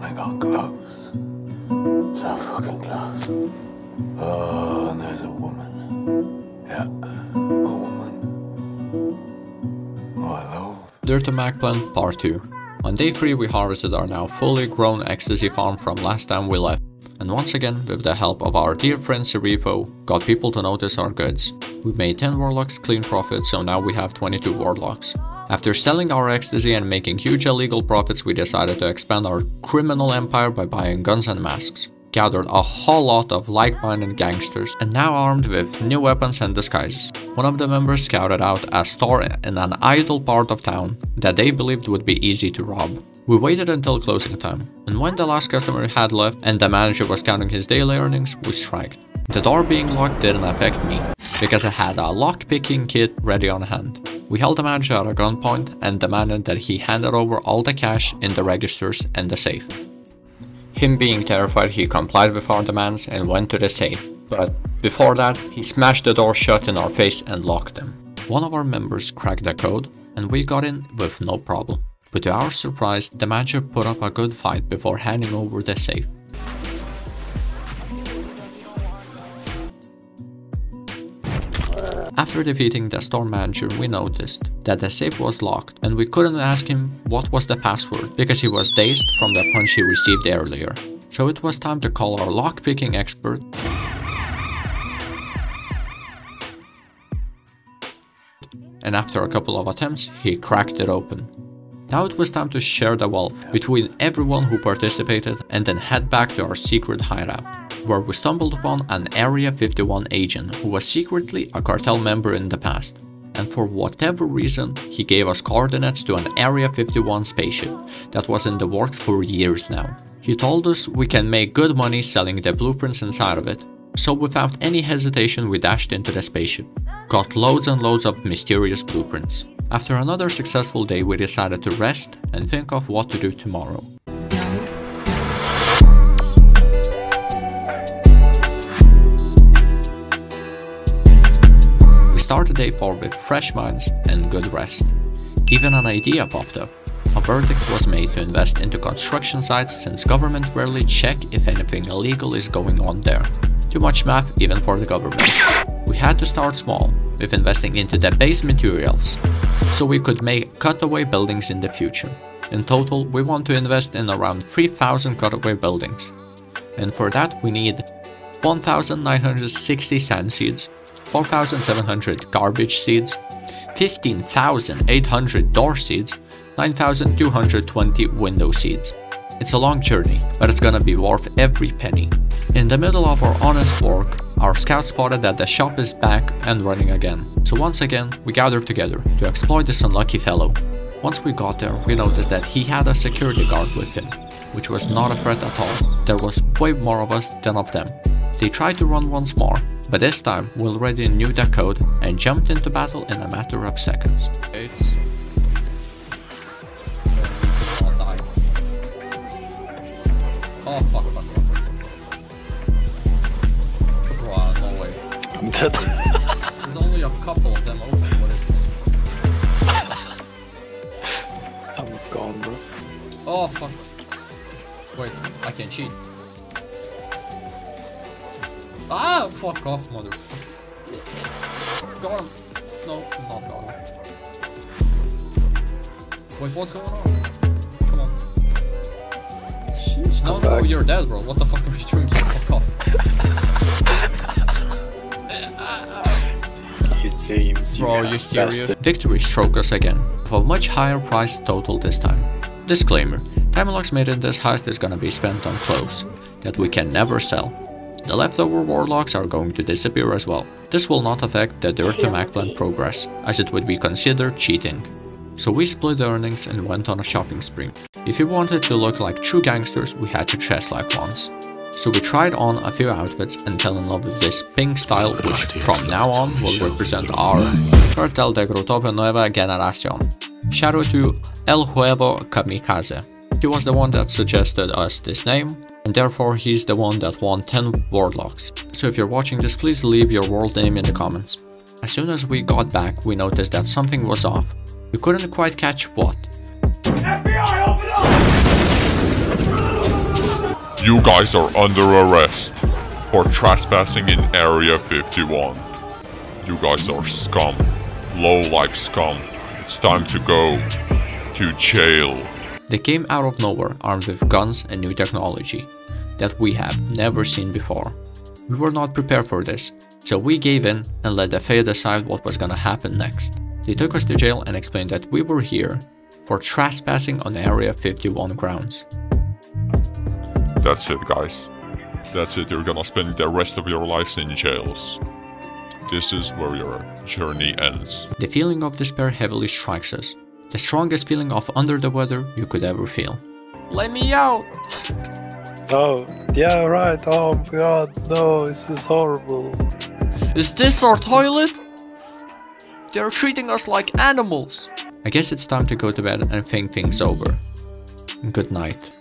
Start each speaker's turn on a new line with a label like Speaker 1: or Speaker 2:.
Speaker 1: I got close. So fucking close. Oh, and there's a woman. Yeah, a woman. Oh, I love.
Speaker 2: Dirty Magplant Part 2. On day 3 we harvested our now fully grown ecstasy farm from last time we left. And once again, with the help of our dear friend Serifo, got people to notice our goods. We made 10 warlocks clean profit, so now we have 22 warlocks. After selling our ecstasy and making huge illegal profits, we decided to expand our criminal empire by buying guns and masks. Gathered a whole lot of like-minded gangsters, and now armed with new weapons and disguises. One of the members scouted out a store in an idle part of town that they believed would be easy to rob. We waited until closing time, and when the last customer had left and the manager was counting his daily earnings, we striked. The door being locked didn't affect me, because I had a lock-picking kit ready on hand. We held the manager at a gunpoint and demanded that he handed over all the cash in the registers and the safe. Him being terrified, he complied with our demands and went to the safe, but before that, he smashed the door shut in our face and locked them. One of our members cracked the code, and we got in with no problem. But to our surprise, the manager put up a good fight before handing over the safe. After defeating the store manager, we noticed that the safe was locked and we couldn't ask him what was the password because he was dazed from the punch he received earlier. So it was time to call our lockpicking expert. And after a couple of attempts, he cracked it open. Now it was time to share the wealth between everyone who participated and then head back to our secret hideout, where we stumbled upon an Area 51 agent who was secretly a cartel member in the past. And for whatever reason, he gave us coordinates to an Area 51 spaceship that was in the works for years now. He told us we can make good money selling the blueprints inside of it. So without any hesitation, we dashed into the spaceship. Got loads and loads of mysterious blueprints. After another successful day, we decided to rest and think of what to do tomorrow. We started day 4 with fresh minds and good rest. Even an idea popped up. A verdict was made to invest into construction sites since government rarely check if anything illegal is going on there. Too much math even for the government. We had to start small, with investing into the base materials, so we could make cutaway buildings in the future. In total, we want to invest in around 3,000 cutaway buildings. And for that we need 1,960 sand seeds, 4,700 garbage seeds, 15,800 door seeds, 9,220 window seeds. It's a long journey, but it's gonna be worth every penny. In the middle of our honest work, our scout spotted that the shop is back and running again. So once again, we gathered together to exploit this unlucky fellow. Once we got there, we noticed that he had a security guard with him, which was not a threat at all. There was way more of us than of them. They tried to run once more, but this time we already knew the code and jumped into battle in a matter of seconds.
Speaker 3: Oh fuck. Wow, no way.
Speaker 4: I'm dead.
Speaker 3: There's only a couple of them open, what is this?
Speaker 4: I'm gone, bro.
Speaker 3: Oh fuck. Wait, I can cheat. Ah, fuck off, motherfucker. Got him. No, not got him. Wait, what's going on? Come on.
Speaker 4: Sheesh,
Speaker 3: No, you're dead, bro. What the fuck are you doing? Fuck off.
Speaker 4: It seems
Speaker 2: Bro, are you serious? Victory struck us again, for a much higher price total this time. Disclaimer, time locks made in this heist is gonna be spent on clothes that we can never sell. The leftover warlocks are going to disappear as well. This will not affect the Dirty Magplant progress, as it would be considered cheating. So we split the earnings and went on a shopping spree. If we wanted to look like true gangsters, we had to dress like ones. So we tried on a few outfits and fell in love with this pink style, which from now on will represent our Cartel de Growtopia Nueva Generación. Shout out to El Huevo Kamikaze. He was the one that suggested us this name, and therefore he's the one that won 10 warlocks. So if you're watching this, please leave your world name in the comments. As soon as we got back, we noticed that something was off. We couldn't quite catch what.
Speaker 1: FBI, open up!
Speaker 5: You guys are under arrest for trespassing in Area 51. You guys are scum. Low-like scum. It's time to go to jail.
Speaker 2: They came out of nowhere armed with guns and new technology that we have never seen before. We were not prepared for this, so we gave in and let the fate decide what was gonna happen next. They took us to jail and explained that we were here for trespassing on Area 51 grounds.
Speaker 5: That's it, guys. That's it, you're gonna spend the rest of your lives in jails. This is where your journey ends.
Speaker 2: The feeling of despair heavily strikes us. The strongest feeling of under the weather you could ever feel.
Speaker 3: Let me out!
Speaker 4: Oh, yeah, right. Oh my god, no, this is horrible.
Speaker 3: Is this our toilet? They're treating us like animals.
Speaker 2: I guess it's time to go to bed and think things over. Good night.